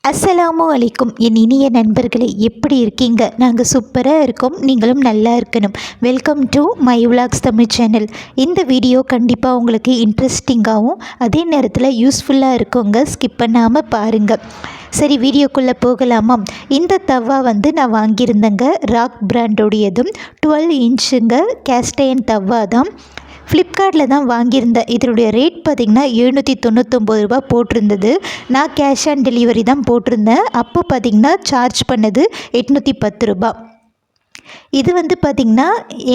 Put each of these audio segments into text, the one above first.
அஸ்ஸலாமு அலைக்கும் என் இனிய நண்பர்களே, எப்படி இருக்கீங்க? நாங்கள் சூப்பராக இருக்கோம். நீங்களும் நல்லா இருக்கணும். Welcome to my vlogs Tamil channel. இந்த வீடியோ கண்டிப்பாக உங்களுக்கு இன்ட்ரெஸ்டிங்காகவும் அதே நேரத்தில் யூஸ்ஃபுல்லாக இருக்குங்க. ஸ்கிப் பண்ணாமல் பாருங்கள். சரி, வீடியோக்குள்ளே போகலாமா? இந்த தவா நான் வாங்கியிருந்தேங்க. ராக் பிராண்டோடையதும் 12 இன்ச்சுங்க கேஸ்டைன் தவா தான். ஃப்ளிப்கார்ட்டில் தான் வாங்கியிருந்தேன். இதனுடைய ரேட் பார்த்திங்கன்னா 799 ரூபா போட்டிருந்தது. நான் கேஷ் ஆன் டெலிவரி தான் போட்டிருந்தேன். அப்போ பார்த்திங்கன்னா சார்ஜ் பண்ணது 810 ரூபா. இது பார்த்திங்கன்னா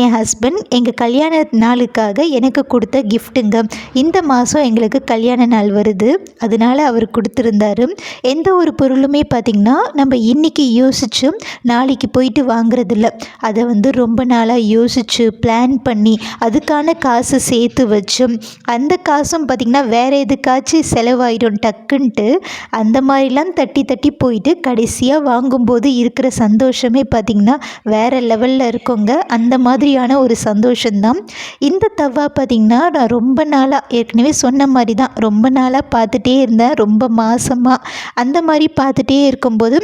என் ஹஸ்பண்ட் எங்கள் கல்யாண நாளுக்காக எனக்கு கொடுத்த கிஃப்ட்டுங்க. இந்த மாதம் எங்களுக்கு கல்யாண நாள் வருது, அதனால் அவர் கொடுத்துருந்தாரு. எந்த ஒரு பொருளுமே பார்த்திங்கன்னா நம்ம இன்றைக்கி யோசித்து நாளைக்கு போயிட்டு வாங்குறதில்ல. அதை ரொம்ப நாளாக யோசித்து பிளான் பண்ணி அதுக்கான காசு சேர்த்து வச்சு அந்த காசும் பார்த்திங்கன்னா வேறு எதுக்காச்சும் செலவாயிடும் டக்குன்ட்டு. அந்த மாதிரிலாம் தட்டி தட்டி போயிட்டு கடைசியாக வாங்கும்போது இருக்கிற சந்தோஷமே பார்த்திங்கன்னா வேறு லெவலில் இருக்குங்க. அந்த மாதிரியான ஒரு சந்தோஷம்தான். இந்த தவா பார்த்திங்கன்னா நான் ரொம்ப நாளாக ஏற்கனவே சொன்ன மாதிரி தான் ரொம்ப நாளாக பார்த்துட்டே இருந்தேன். ரொம்ப மாதமாக அந்த மாதிரி பார்த்துட்டே இருக்கும்போது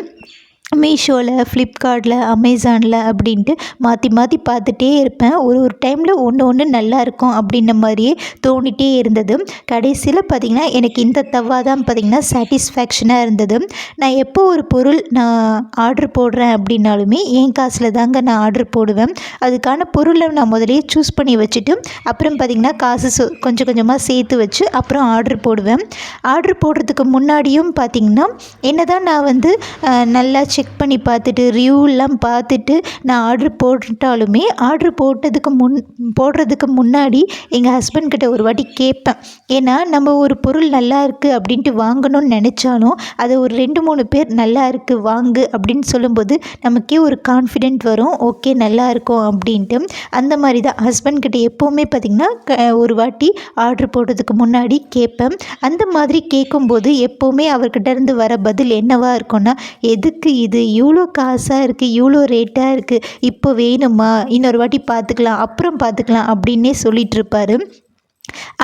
மீஷோவில், ஃப்ளிப்கார்ட்டில், அமேசானில் அப்படின்ட்டு மாற்றி மாற்றி பார்த்துட்டே இருப்பேன். ஒரு டைமில் ஒன்று நல்லாயிருக்கும் அப்படின்ன மாதிரியே தோணிகிட்டே இருந்தது. கடைசியில் பார்த்திங்கன்னா எனக்கு இந்த தவா தான் பார்த்திங்கன்னா சாட்டிஸ்ஃபேக்ஷனாக இருந்தது. நான் எப்போ ஒரு பொருள் நான் ஆர்டர் போடுறேன் அப்படின்னாலுமே என் காசில் தாங்க நான் ஆர்டர் போடுவேன். அதுக்கான பொருளை நான் முதலே சூஸ் பண்ணி வச்சுட்டு அப்புறம் பார்த்திங்கன்னா காசு கொஞ்சம் கொஞ்சமாக சேர்த்து வச்சு அப்புறம் ஆர்டர் போடுவேன். ஆர்டர் போடுறதுக்கு முன்னாடியும் பார்த்திங்கன்னா என்ன தான் நான் நல்லா செக் பண்ணி பார்த்துட்டு ரிவ்யூலாம் பார்த்துட்டு நான் ஆர்டர் போட்டாலுமே ஆர்டர் போடுறதுக்கு முன்னாடி எங்கள் ஹஸ்பண்ட்கிட்ட ஒரு வாட்டி கேட்பேன். ஏன்னா நம்ம ஒரு பொருள் நல்லா இருக்குது அப்படின்ட்டு வாங்கணும்னு நினச்சாலும் அதை ஒரு 2-3 பேர் நல்லா இருக்குது வாங்கு அப்படின்னு சொல்லும்போது நமக்கே ஒரு கான்ஃபிடென்ட் வரும், ஓகே நல்லா இருக்கும் அப்படின்ட்டு. அந்த மாதிரி தான் ஹஸ்பண்ட்கிட்ட எப்போவுமே பார்த்திங்கன்னா ஒரு வாட்டி ஆர்டர் போடுறதுக்கு முன்னாடி கேட்பேன். அந்த மாதிரி கேட்கும்போது எப்போவுமே அவர்கிட்ட இருந்து வர பதில் என்னவாக இருக்கும்னா, எதுக்கு இது இவ்வளோ காசாக இருக்குது, இவ்வளோ ரேட்டாக இருக்குது, இப்போ வேணுமா, இன்னொரு வாட்டி பார்த்துக்கலாம், அப்புறம் பார்த்துக்கலாம் அப்படின்னே சொல்லிகிட்ருப்பார்.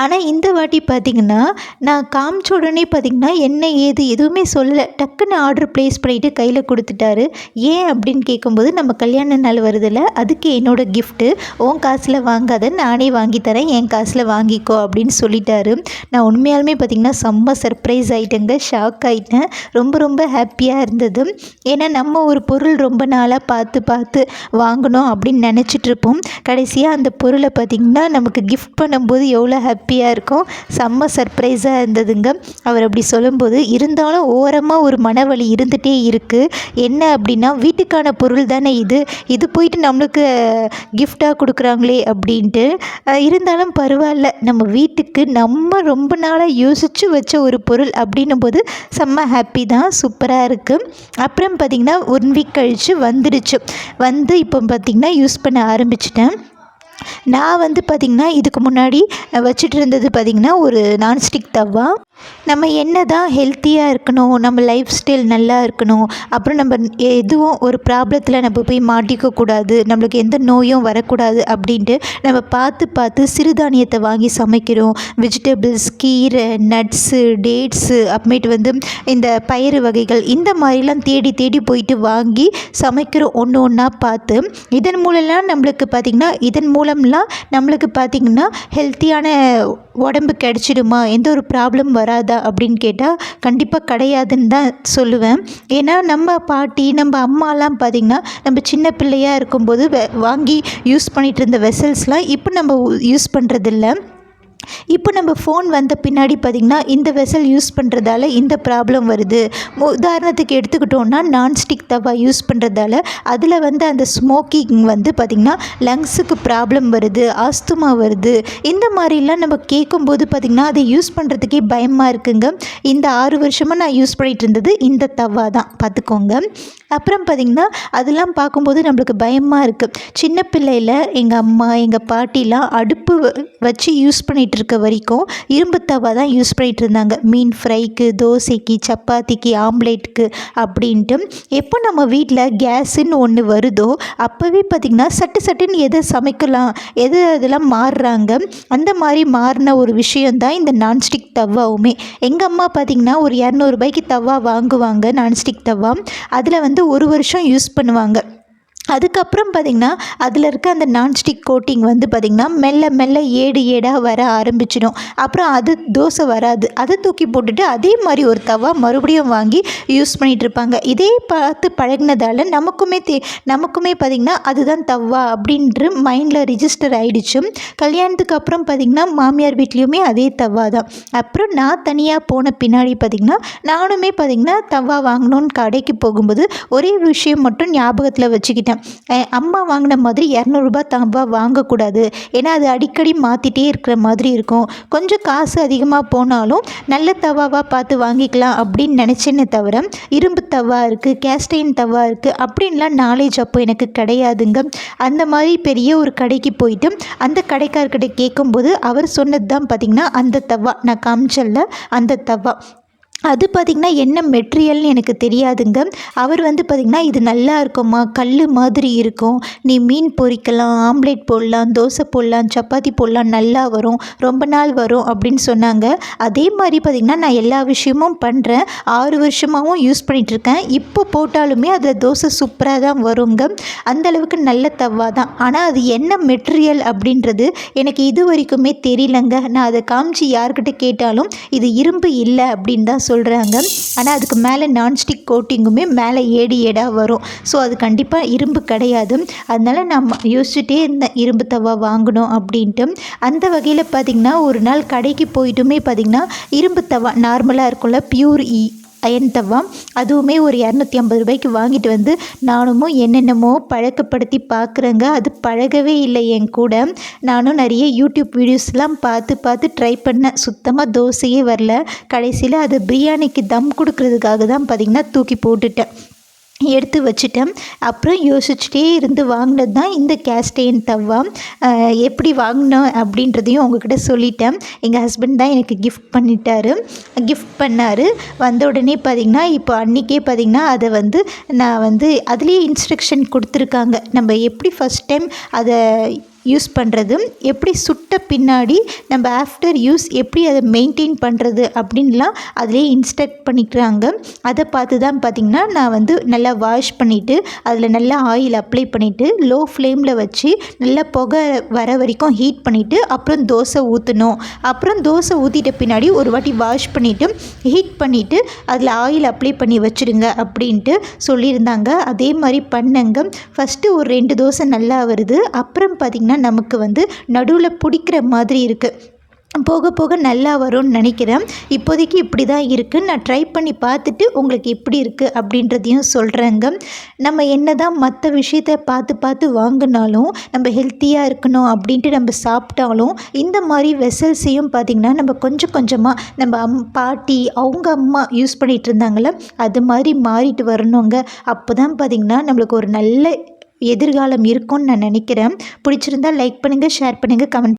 ஆனால் இந்த வாட்டி பார்த்திங்கன்னா நான் காமிச்ச உடனே பார்த்திங்கன்னா என்ன ஏது எதுவுமே சொல்லலை. டக்குன்னு ஆர்டர் ப்ளேஸ் பண்ணிவிட்டு கையில் கொடுத்துட்டாரு. ஏன் அப்படின்னு கேட்கும்போது, நம்ம கல்யாண நாள் வருதில்ல, அதுக்கு என்னோடய கிஃப்ட்டு, உன் காசில் வாங்காத, நானே வாங்கித்தரேன், என் காசில் வாங்கிக்கோ அப்படின்னு சொல்லிட்டாரு. நான் உண்மையாலுமே பார்த்திங்கன்னா செம்ம சர்ப்ரைஸ் ஆகிட்டேங்க, ஷாக் ஆகிட்டேன். ரொம்ப ஹாப்பியாக இருந்தது. ஏன்னா நம்ம ஒரு பொருள் ரொம்ப நாளாக பார்த்து வாங்கணும் அப்படின்னு நினச்சிட்ருப்போம். கடைசியாக அந்த பொருளை பார்த்திங்கன்னா நமக்கு கிஃப்ட் பண்ணும்போது எவ்வளோ ஹாப்பியாக இருக்கும். செம்ம சர்ப்ரைஸாக இருந்ததுங்க அவர் அப்படி சொல்லும்போது. இருந்தாலும் ஓரமாக ஒரு மனவலி இருந்துகிட்டே இருக்குது. என்ன அப்படின்னா, வீட்டுக்கான பொருள் தானே இது போயிட்டு நம்மளுக்கு கிஃப்டாக கொடுக்குறாங்களே அப்படின்ட்டு. இருந்தாலும் பரவாயில்ல, நம்ம வீட்டுக்கு நம்ம ரொம்ப நாளாக யோசித்து வச்ச ஒரு பொருள் அப்படின்னும் போது செம்ம ஹாப்பி தான், சூப்பராக இருக்குது. அப்புறம் பார்த்திங்கன்னா 1 வீக் கழித்து வந்துடுச்சு. இப்போ பார்த்திங்கன்னா யூஸ் பண்ண ஆரம்பிச்சிட்டேன். நான் பார்த்திங்கன்னா இதுக்கு முன்னாடி வச்சுட்டு இருந்தது பார்த்திங்கன்னா ஒரு நான்ஸ்டிக் தவா. நம்ம என்ன தான் ஹெல்த்தியாக இருக்கணும், நம்ம லைஃப் ஸ்டைல் நல்லா இருக்கணும், அப்புறம் நம்ம எதுவும் ஒரு ப்ராப்ளத்தில் நம்ம போய் மாட்டிக்கக்கூடாது, நம்மளுக்கு எந்த நோயும் வரக்கூடாது அப்படின்ட்டு நம்ம பார்த்து சிறுதானியத்தை வாங்கி சமைக்கிறோம். வெஜிடபிள்ஸ், கீரை, நட்ஸு, டேட்ஸு, அப்புறமேட்டு இந்த பயிறு வகைகள், இந்த மாதிரிலாம் தேடி போயிட்டு வாங்கி சமைக்கிறோம் ஒன்றா பார்த்து. இதன் மூலம்லாம் நம்மளுக்கு பார்த்திங்கன்னா ஹெல்த்தியான உடம்பு கிடச்சிடுமா, எந்த ஒரு ப்ராப்ளம் வராதா அப்படின்னு கேட்டால் கண்டிப்பாக கிடையாதுன்னு தான் சொல்லுவேன். ஏன்னா நம்ம பாட்டி, நம்ம அம்மாலாம் பார்த்திங்கன்னா நம்ம சின்ன பிள்ளையாக இருக்கும்போது வாங்கி யூஸ் பண்ணிகிட்டு இருந்த வெசல்ஸ்லாம் இப்போ நம்ம யூஸ் பண்ணுறதில்ல. இப்போ நம்ம ஃபோன் வந்த பின்னாடி பார்த்திங்கன்னா இந்த வெசல் யூஸ் பண்ணுறதால இந்த ப்ராப்ளம் வருது. உதாரணத்துக்கு எடுத்துக்கிட்டோன்னா, நான்ஸ்டிக் தவா யூஸ் பண்ணுறதால அதில் அந்த ஸ்மோக்கிங் பார்த்திங்கன்னா லங்ஸுக்கு ப்ராப்ளம் வருது, ஆஸ்துமா வருது. இந்த மாதிரிலாம் நம்ம கேட்கும்போது பார்த்திங்கன்னா அதை யூஸ் பண்ணுறதுக்கே பயமாக இருக்குங்க. இந்த 6 வருஷமாக நான் யூஸ் பண்ணிகிட்டு இருந்தது இந்த தவா தான், பார்த்துக்கோங்க. அப்புறம் பார்த்திங்கன்னா அதெல்லாம் பார்க்கும்போது நம்மளுக்கு பயமாக இருக்குது. சின்ன பிள்ளையில் எங்கள் அம்மா, எங்கள் பாட்டிலாம் அடுப்பு வச்சு யூஸ் பண்ணிகிட்டு பண்ணிகிட்டு இருக்க வரைக்கும் இரும்பு தவா தான் யூஸ் பண்ணிகிட்டு இருந்தாங்க. மீன் ஃப்ரைக்கு, தோசைக்கு, சப்பாத்திக்கு, ஆம்லேட்டுக்கு அப்படின்ட்டு. எப்போ நம்ம வீட்டில் கேஸுன்னு ஒன்று வருதோ அப்போவே பார்த்திங்கன்னா சட்டுன்னு எதை சமைக்கலாம், அதெல்லாம் மாறுறாங்க. அந்த மாதிரி மாறின ஒரு விஷயந்தான் இந்த நான்ஸ்டிக் தவாவுமே. எங்கள் அம்மா பார்த்திங்கன்னா ஒரு 200 ரூபாய்க்கு தவா வாங்குவாங்க, நான்ஸ்டிக் தவா. அதில் வந்து 1 வருஷம் யூஸ் பண்ணுவாங்க. அதுக்கப்புறம் பார்த்திங்கன்னா அதில் இருக்க அந்த நான்ஸ்டிக் கோட்டிங் வந்து பார்த்திங்கன்னா மெல்ல ஏடாக வர ஆரம்பிச்சிடும். அப்புறம் அது தோசை வராது. அதை தூக்கி போட்டுட்டு அதே மாதிரி ஒரு தவா மறுபடியும் வாங்கி யூஸ் பண்ணிகிட்டு இருப்பாங்க. இதே பார்த்து பழகினதால் நமக்குமே பார்த்திங்கன்னா அதுதான் தவா அப்படின்ற மைண்டில் ரிஜிஸ்டர் ஆகிடுச்சு. கல்யாணத்துக்கு அப்புறம் பார்த்திங்கன்னா மாமியார் வீட்லேயுமே அதே தவா தான். அப்புறம் நான் தனியாக போன பின்னாடி பார்த்திங்கன்னா நானுமே பார்த்திங்கன்னா தவா வாங்கணுன்னு கடைக்கு போகும்போது ஒரே விஷயம் மட்டும் ஞாபகத்தில் வச்சுக்கிட்டேன். அம்மா வாங்கின மாதிரி 200 ரூபாய் தவா வாங்கக்கூடாது. ஏன்னா அது அடிக்கடி மாற்றிட்டே இருக்கிற மாதிரி இருக்கும். கொஞ்சம் காசு அதிகமாக போனாலும் நல்ல தவாவாக பார்த்து வாங்கிக்கலாம் அப்படின்னு நினச்சேன்னே தவிர இரும்பு தவா இருக்குது, கேஸ்டைன் தவா இருக்குது அப்படின்லாம் நாலேஜ் அப்போ எனக்கு கிடையாதுங்க. அந்த மாதிரி பெரிய ஒரு கடைக்கு போயிட்டு அந்த கடைக்காரர்கிட்ட கேட்கும்போது அவர் சொன்னது தான் பார்த்திங்கன்னா அந்த தவா நான் காமிச்சல்ல அந்த தவா. அது பார்த்திங்கன்னா என்ன மெட்டீரியல்னு எனக்கு தெரியாதுங்க. அவர் வந்து பார்த்திங்கன்னா இது நல்லா இருக்கும்மா, கல் மாதிரி இருக்கும், நீ மீன் பொரிக்கலாம், ஆம்லேட் போடலாம், தோசை போடலாம், சப்பாத்தி போடலாம், நல்லா வரும், ரொம்ப நாள் வரும் அப்படின்னு சொன்னாங்க. அதே மாதிரி பார்த்திங்கன்னா நான் எல்லா விஷயமும் பண்ணுறேன். 6 வருஷமாகவும் யூஸ் பண்ணிகிட்ருக்கேன். இப்போ போட்டாலுமே அதில் தோசை சூப்பராக தான் வருங்க. அந்தளவுக்கு நல்ல தவா தான். ஆனால் அது என்ன மெட்டீரியல் அப்படின்றது எனக்கு இது வரைக்குமே தெரியலங்க. நான் அதை காமிச்சு யார்கிட்ட கேட்டாலும் இது இரும்பு இல்லை அப்படின்னு தான் சொல்கிறாங்க. ஆனால் அதுக்கு மேலே நான்ஸ்டிக் கோட்டிங்குமே மேலே ஏடாக வரும். ஸோ அது கண்டிப்பாக இரும்பு கிடையாது. அதனால் நான் யோசிச்சுட்டே இருந்தேன் இரும்பு தவா வாங்கணும் அப்படின்ட்டு. அந்த வகையில் பார்த்திங்கன்னா ஒரு நாள் கடைக்கு போயிட்டுமே பார்த்திங்கன்னா இரும்பு தவா நார்மலாக இருக்கும்ல, பியூர் அயன் தவா, அதுவுமே ஒரு 250 ரூபாய்க்கு வாங்கிட்டு வந்து நானும் என்னென்னமோ பழக்கப்படுத்தி பார்க்குறேங்க. அது பழகவே இல்லை என் கூட. நானும் நிறைய யூடியூப் வீடியோஸ்லாம் பார்த்து ட்ரை பண்ணேன். சுத்தமாக தோசையே வரல. கடைசியில் அது பிரியாணிக்கு தம் கொடுக்கறதுக்காக தான் பார்த்திங்கன்னா தூக்கி போட்டுட்டேன், எடுத்து வச்சுட்டேன். அப்புறம் யோசிச்சுட்டே இருந்து வாங்கினது தான் இந்த கேஸ்டைன் தவா. எப்படி வாங்கினோம் அப்படின்றதையும் உங்ககிட்ட சொல்லிட்டேன். எங்கள் ஹஸ்பண்ட் தான் எனக்கு கிஃப்ட் பண்ணார். வந்த உடனே பார்த்திங்கன்னா இப்போ அன்றைக்கே பார்த்திங்கன்னா அதை வந்து நான் வந்து அதுலேயே இன்ஸ்ட்ரக்ஷன் கொடுத்துருக்காங்க. நம்ம எப்படி ஃபஸ்ட் டைம் அதை யூஸ் பண்ணுறது, எப்படி சுட்ட பின்னாடி நம்ம ஆஃப்டர் யூஸ் எப்படி அதை மெயின்டைன் பண்ணுறது அப்படின்லாம் அதிலே இன்ஸ்ட்ரக்ட் பண்ணிக்கிறாங்க. அதை பார்த்து தான் பார்த்திங்கன்னா நான் வந்து நல்லா வாஷ் பண்ணிவிட்டு அதில் நல்லா ஆயில் அப்ளை பண்ணிவிட்டு லோ ஃப்ளேமில் வச்சு நல்லா புகை வர வரைக்கும் ஹீட் பண்ணிவிட்டு அப்புறம் தோசை ஊற்றணும். அப்புறம் தோசை ஊற்றிட்ட பின்னாடி ஒரு வாட்டி வாஷ் பண்ணிவிட்டு ஹீட் பண்ணிவிட்டு அதில் ஆயில் அப்ளை பண்ணி வச்சுடுங்க அப்படின்ட்டு சொல்லியிருந்தாங்க. அதே மாதிரி பண்ணங்க. ஃபஸ்ட்டு ஒரு 2 தோசை நல்லா வருது. அப்புறம் பார்த்திங்கன்னா நமக்கு வந்து நடுவில் பிடிக்கிற மாதிரி இருக்குது. போக போக நல்லா வரும்னு நினைக்கிறேன். இப்போதைக்கு இப்படி தான் இருக்குது. நான் ட்ரை பண்ணி பார்த்துட்டு உங்களுக்கு எப்படி இருக்குது அப்படின்றதையும் சொல்கிறேங்க. நம்ம என்ன தான் மற்ற விஷயத்தை பார்த்து வாங்கினாலும் நம்ம ஹெல்த்தியாக இருக்கணும் அப்படின்ட்டு நம்ம சாப்பிட்டாலும் இந்த மாதிரி வெசல்ஸையும் பார்த்திங்கன்னா நம்ம கொஞ்சமாக நம்ம பாட்டி அவங்க அம்மா யூஸ் பண்ணிகிட்டு இருந்தாங்களே அது மாதிரி மாறிட்டு வரணுங்க. அப்போ தான் பார்த்திங்கன்னா நம்மளுக்கு ஒரு நல்ல எதிர்காலம் இருக்கும்னு நான் நினைக்கிறேன். பிடிச்சிருந்தால் லைக் பண்ணுங்கள், ஷேர் பண்ணுங்கள், கமெண்ட்